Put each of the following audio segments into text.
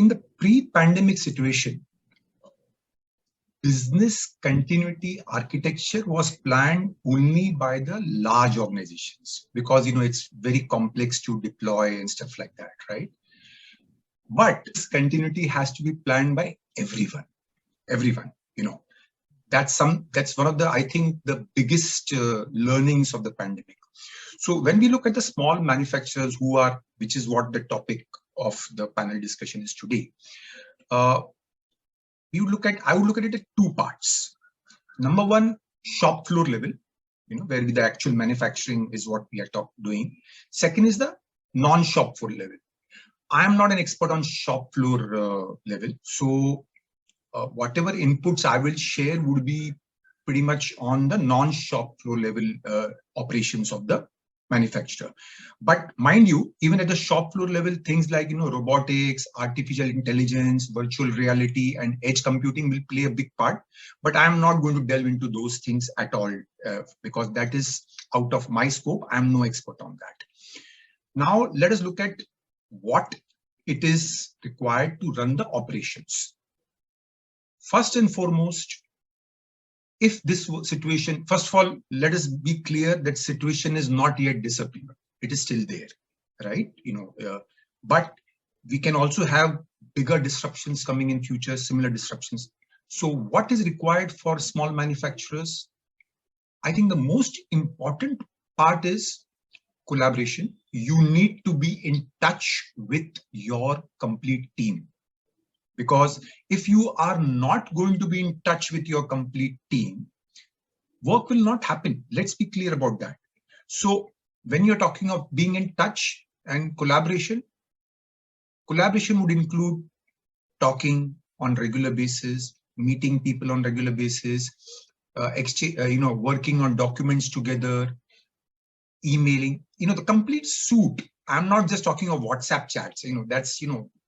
in the pre-pandemic situation, business continuity architecture was planned only by the large organizations because, it's very complex to deploy and stuff like that, right? But this continuity has to be planned by everyone. That's one of the, I think, the biggest learnings of the pandemic. So when we look at the small manufacturers which is what the topic of the panel discussion is today, I would look at it at two parts. Number one, shop floor level, where the actual manufacturing is what we are doing. Second is the non-shop floor level. I am not an expert on shop floor level, so whatever inputs I will share would be pretty much on the non-shop floor level operations of the manufacturer. But mind you, even at the shop floor level, things like robotics, artificial intelligence, virtual reality, and edge computing will play a big part. But I am not going to delve into those things at all because that is out of my scope. I am no expert on that. Now let us look at what it is required to run the operations. First and foremost, if this situation, first of all, let us be clear that situation is not yet disappeared. It is still there, right? But we can also have bigger disruptions coming in future, similar disruptions. So what is required for small manufacturers? I think the most important part is collaboration. You need to be in touch with your complete team. Because if you are not going to be in touch with your complete team, work will not happen. Let's be clear about that. So when you're talking of being in touch and collaboration would include talking on regular basis, meeting people on regular basis, working on documents together, emailing, the complete suite. I'm not just talking of WhatsApp chats.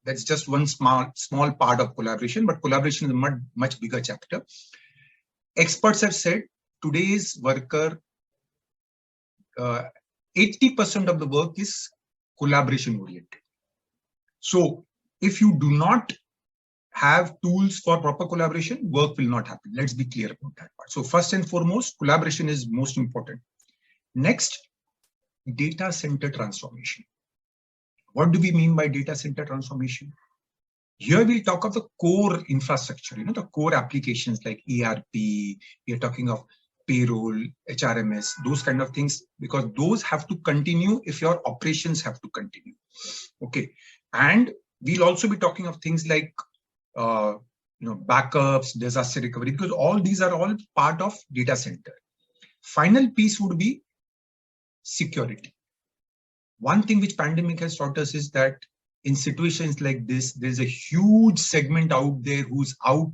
That's just one small part of collaboration, but collaboration is a much bigger chapter. Experts have said today's worker, 80% of the work is collaboration oriented. So if you do not have tools for proper collaboration, work will not happen. Let's be clear about that part. So first and foremost, collaboration is most important. Next, data center transformation. What do we mean by data center transformation? Here we'll talk of the core infrastructure, the core applications like ERP, we are talking of payroll, HRMS, those kind of things, because those have to continue if your operations have to continue. Okay. And we'll also be talking of things like, backups, disaster recovery, because all these are all part of data center. Final piece would be security. One thing which pandemic has taught us is that in situations like this, there's a huge segment out there who's out,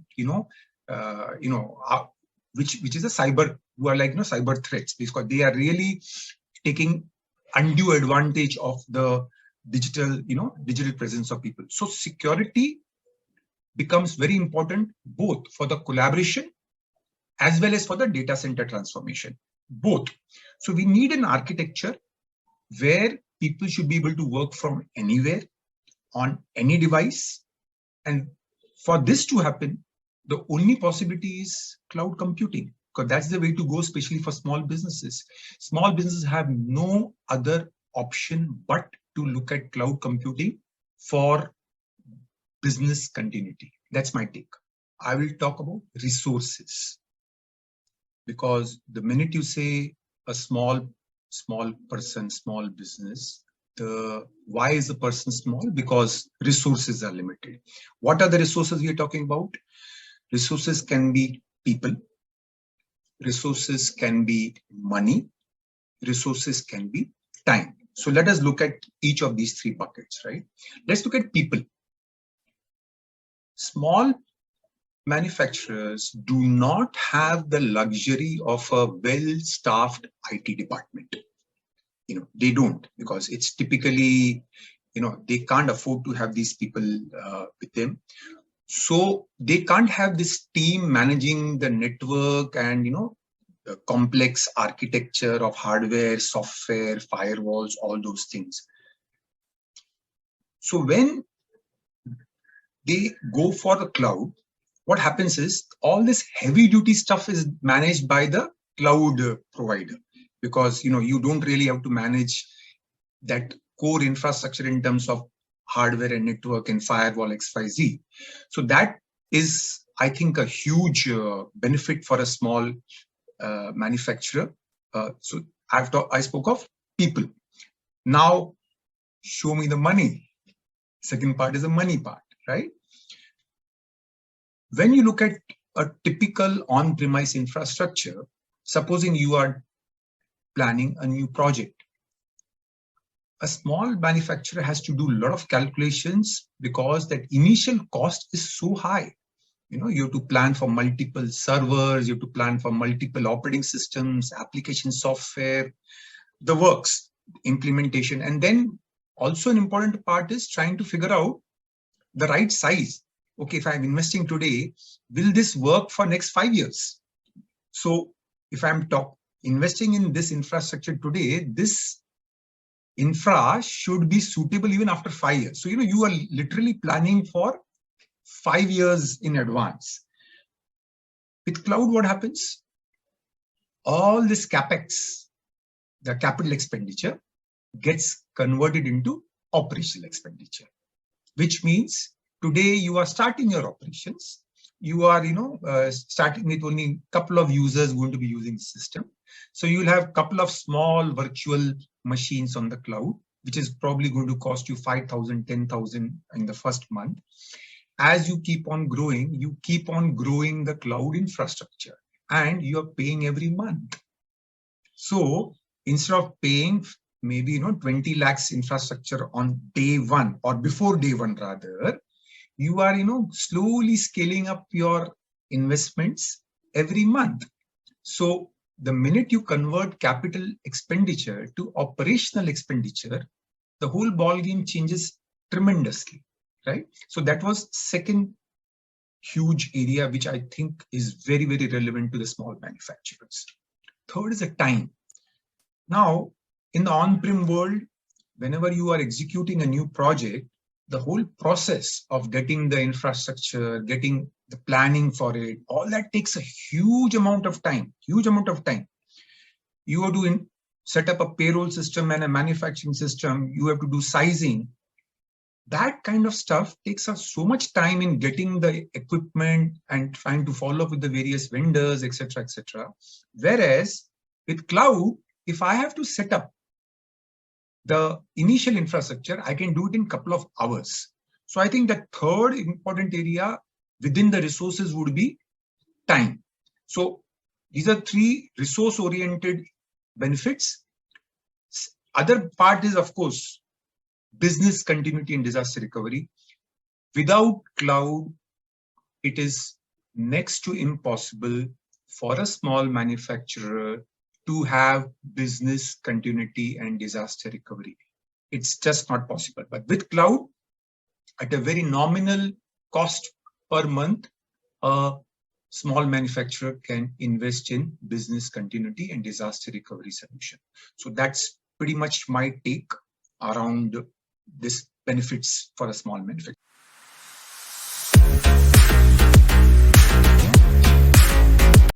which is a cyber, who are like, cyber threats, because they are really taking undue advantage of the digital presence of people. So security becomes very important, both for the collaboration as well as for the data center transformation, both. So we need an architecture where people should be able to work from anywhere, on any device. And for this to happen, the only possibility is cloud computing, because that's the way to go, especially for small businesses. Small businesses have no other option but to look at cloud computing for business continuity. That's my take. I will talk about resources, because the minute you say a small person, small business, why is the person small? Because resources are limited. What are the resources we are talking about? Resources can be people, resources can be money, resources can be time. So let us look at each of these three buckets, right? Let's look at people. Small manufacturers do not have the luxury of a well-staffed IT department. They don't, because it's typically, they can't afford to have these people with them. So they can't have this team managing the network and, the complex architecture of hardware, software, firewalls, all those things. So when they go for the cloud, what happens is all this heavy duty stuff is managed by the cloud provider, because you don't really have to manage that core infrastructure in terms of hardware and network and firewall XYZ. So that is, I think, a huge benefit for a small manufacturer. So I spoke of people. Now show me the money. Second part is the money part, right? When you look at a typical on-premise infrastructure, supposing you are planning a new project, a small manufacturer has to do a lot of calculations because that initial cost is so high. You have to plan for multiple servers, you have to plan for multiple operating systems, application software, the works, implementation. And then also an important part is trying to figure out the right size. Okay, if I'm investing today, will this work for next 5 years? So if I'm investing in this infrastructure today, this infra should be suitable even after 5 years. So, you are literally planning for 5 years in advance. With cloud, what happens? All this CapEx, the capital expenditure, gets converted into operational expenditure, which means today you are starting your operations. You are, starting with only a couple of users going to be using the system. So you'll have a couple of small virtual machines on the cloud, which is probably going to cost you 5,000, 10,000 in the first month. As you keep on growing the cloud infrastructure, and you are paying every month. So instead of paying maybe 20 lakhs infrastructure on day one, or before day one rather, you are slowly scaling up your investments every month. So the minute you convert capital expenditure to operational expenditure, the whole ballgame changes tremendously, right? So that was second huge area which I think is very, very relevant to the small manufacturers. Third is the time. Now, in the on-prem world, whenever you are executing a new project, the whole process of getting the infrastructure, getting the planning for it, all that takes a huge amount of time, You have to set up a payroll system and a manufacturing system. You have to do sizing. That kind of stuff takes us so much time in getting the equipment and trying to follow up with the various vendors, etc., etc. Whereas with cloud, if I have to set up the initial infrastructure, I can do it in a couple of hours. So I think the third important area within the resources would be time. So these are three resource-oriented benefits. Other part is, of course, business continuity and disaster recovery. Without cloud, it is next to impossible for a small manufacturer to have business continuity and disaster recovery. It's just not possible. But with cloud, at a very nominal cost per month, a small manufacturer can invest in business continuity and disaster recovery solution. So that's pretty much my take around this benefits for a small manufacturer.